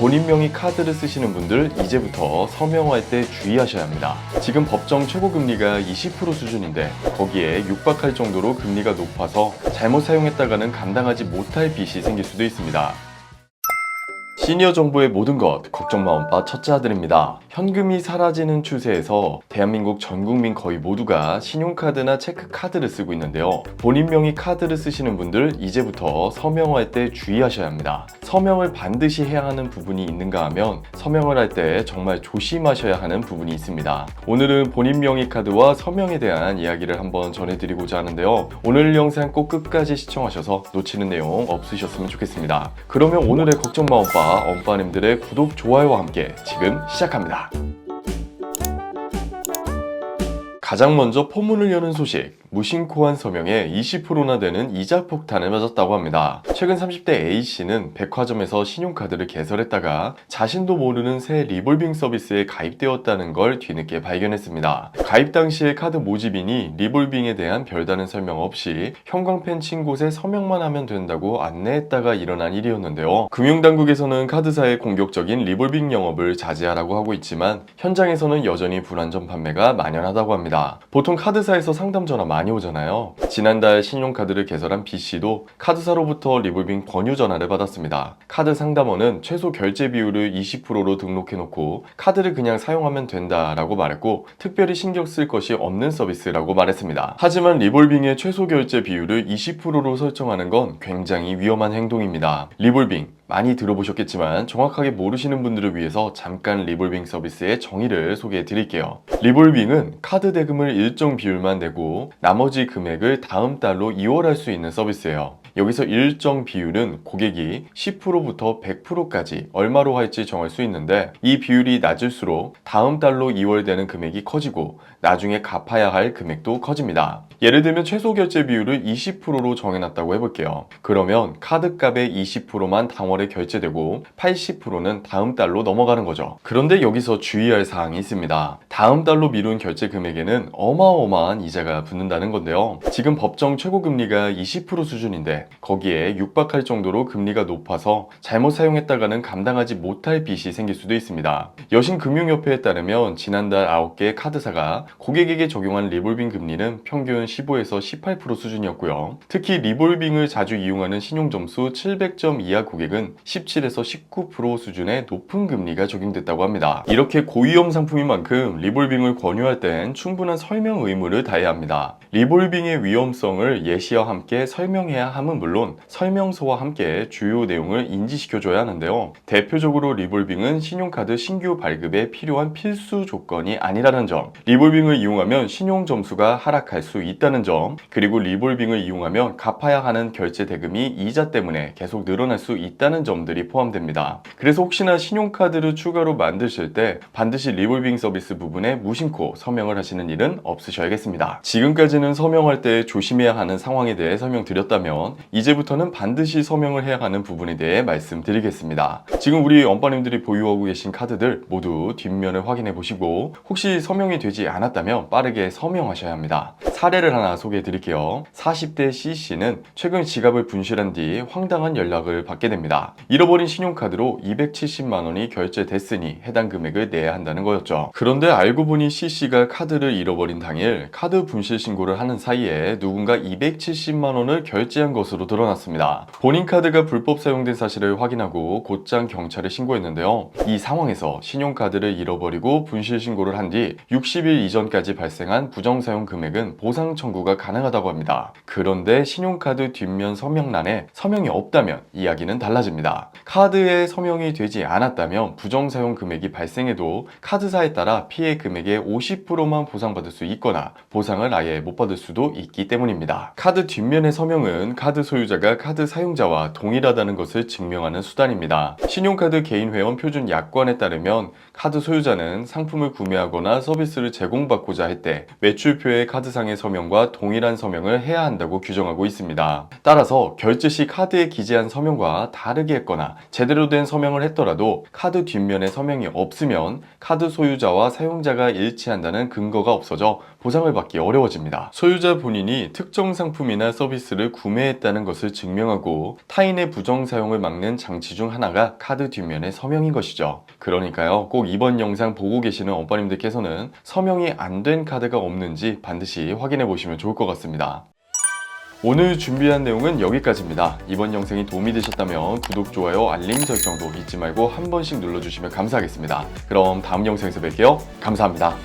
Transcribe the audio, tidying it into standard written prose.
본인 명의 카드를 쓰시는 분들 이제부터 서명할 때 주의하셔야 합니다. 지금 법정 최고금리가 20% 수준인데 거기에 육박할 정도로 금리가 높아서 잘못 사용했다가는 감당하지 못할 빚이 생길 수도 있습니다. 시니어 정부의 모든 것 걱정 마옴바 첫째 아들입니다. 현금이 사라지는 추세에서 대한민국 전 국민 거의 모두가 신용카드나 체크카드를 쓰고 있는데요. 본인 명의 카드를 쓰시는 분들 이제부터 서명할 때 주의하셔야 합니다. 서명을 반드시 해야 하는 부분이 있는가 하면 서명을 할 때 정말 조심하셔야 하는 부분이 있습니다. 오늘은 본인 명의 카드와 서명에 대한 이야기를 한번 전해드리고자 하는데요. 오늘 영상 꼭 끝까지 시청하셔서 놓치는 내용 없으셨으면 좋겠습니다. 그러면 오늘의 걱정 마옴바 엄빠님들의 구독, 좋아요와 함께 지금 시작합니다. 가장 먼저 포문을 여는 소식, 무심코한 서명에 20%나 되는 이자 폭탄을 맞았다고 합니다. 최근 30대 A씨는 백화점에서 신용카드를 개설했다가 자신도 모르는 새 리볼빙 서비스에 가입되었다는 걸 뒤늦게 발견했습니다. 가입 당시에 카드 모집인이 리볼빙에 대한 별다른 설명 없이 형광펜 친 곳에 서명만 하면 된다고 안내했다가 일어난 일이었는데요. 금융당국에서는 카드사의 공격적인 리볼빙 영업을 자제하라고 하고 있지만 현장에서는 여전히 불완전 판매가 만연하다고 합니다. 보통 카드사에서 상담 전화 많이 오잖아요. 지난달 신용카드를 개설한 B씨도 카드사로부터 리볼빙 권유 전화를 받았습니다. 카드 상담원은 최소 결제 비율을 20%로 등록해놓고 카드를 그냥 사용하면 된다라고 말했고 특별히 신경 쓸 것이 없는 서비스라고 말했습니다. 하지만 리볼빙의 최소 결제 비율을 20%로 설정하는 건 굉장히 위험한 행동입니다. 리볼빙 많이 들어보셨겠지만 정확하게 모르시는 분들을 위해서 잠깐 리볼빙 서비스의 정의를 소개해 드릴게요. 리볼빙은 카드 대금을 일정 비율만 내고 나머지 금액을 다음 달로 이월할 수 있는 서비스예요. 여기서 일정 비율은 고객이 10%부터 100%까지 얼마로 할지 정할 수 있는데 이 비율이 낮을수록 다음 달로 이월되는 금액이 커지고 나중에 갚아야 할 금액도 커집니다. 예를 들면 최소 결제 비율을 20%로 정해놨다고 해볼게요. 그러면 카드값의 20%만 당월에 결제되고 80%는 다음 달로 넘어가는 거죠. 그런데 여기서 주의할 사항이 있습니다. 다음 달로 미룬 결제 금액에는 어마어마한 이자가 붙는다는 건데요. 지금 법정 최고금리가 20% 수준인데 거기에 육박할 정도로 금리가 높아서 잘못 사용했다가는 감당하지 못할 빚이 생길 수도 있습니다. 여신금융협회에 따르면 지난달 9개 카드사가 고객에게 적용한 리볼빙 금리는 평균 15에서 18% 수준이었고요. 특히 리볼빙을 자주 이용하는 신용점수 700점 이하 고객은 17에서 19% 수준의 높은 금리가 적용됐다고 합니다. 이렇게 고위험 상품인 만큼 리볼빙을 권유할 땐 충분한 설명 의무를 다해야 합니다. 리볼빙의 위험성을 예시와 함께 설명해야 함은 물론 설명서와 함께 주요 내용을 인지시켜줘야 하는데요. 대표적으로 리볼빙은 신용카드 신규 발급에 필요한 필수 조건이 아니라는 점, 리볼빙을 이용하면 신용점수가 하락할 수 있다는 점, 그리고 리볼빙을 이용하면 갚아야 하는 결제 대금이 이자 때문에 계속 늘어날 수 있다는 점들이 포함됩니다. 그래서 혹시나 신용카드를 추가로 만드실 때 반드시 리볼빙 서비스 부분에 무심코 서명을 하시는 일은 없으셔야겠습니다. 지금까지는 서명할 때 조심해야 하는 상황에 대해 설명드렸다면 이제부터는 반드시 서명을 해야 하는 부분에 대해 말씀드리겠습니다. 지금 우리 엄빠님들이 보유하고 계신 카드들 모두 뒷면을 확인해 보시고 혹시 서명이 되지 않았다면 빠르게 서명하셔야 합니다. 사례를 하나 소개해 드릴게요. 40대 C씨는 최근 지갑을 분실한 뒤 황당한 연락을 받게 됩니다. 잃어버린 신용카드로 270만 원이 결제됐으니 해당 금액을 내야 한다는 거였죠. 그런데 알고 보니 C씨가 카드를 잃어버린 당일 카드 분실 신고를 하는 사이에 누군가 270만 원을 결제한 것으로 드러났습니다. 본인 카드가 불법 사용된 사실을 확인하고 곧장 경찰에 신고했는데요. 이 상황에서 신용카드를 잃어버리고 분실 신고를 한 뒤 60일 이전까지 발생한 부정사용 금액은 보상 청구가 가능하다고 합니다. 그런데 신용카드 뒷면 서명란에 서명이 없다면 이야기는 달라집니다. 카드에 서명이 되지 않았다면 부정사용 금액이 발생해도 카드사에 따라 피해 금액의 50%만 보상받을 수 있거나 보상을 아예 못 받을 수도 있기 때문입니다. 카드 뒷면의 서명은 카드 소유자가 카드 사용자와 동일하다는 것을 증명하는 수단입니다. 신용카드 개인회원 표준 약관에 따르면 카드 소유자는 상품을 구매하거나 서비스를 제공받고자 할 때 매출표의 카드상의 서명과 동일한 서명을 해야 한다고 규정하고 있습니다. 따라서 결제 시 카드에 기재한 서명과 다르게 했거나 제대로 된 서명을 했더라도 카드 뒷면에 서명이 없으면 카드 소유자와 사용자가 일치한다는 근거가 없어져 보상을 받기 어려워집니다. 소유자 본인이 특정 상품이나 서비스를 구매했다는 아니다는 것을 증명하고 타인의 부정 사용을 막는 장치 중 하나가 카드 뒷면의 서명인 것이죠. 그러니까요, 꼭 이번 영상 보고 계시는 어버님들께서는 서명이 안 된 카드가 없는지 반드시 확인해 보시면 좋을 것 같습니다. 오늘 준비한 내용은 여기까지입니다. 이번 영상이 도움이 되셨다면 구독, 좋아요, 알림 설정도 잊지 말고 한 번씩 눌러주시면 감사하겠습니다. 그럼 다음 영상에서 뵐게요. 감사합니다.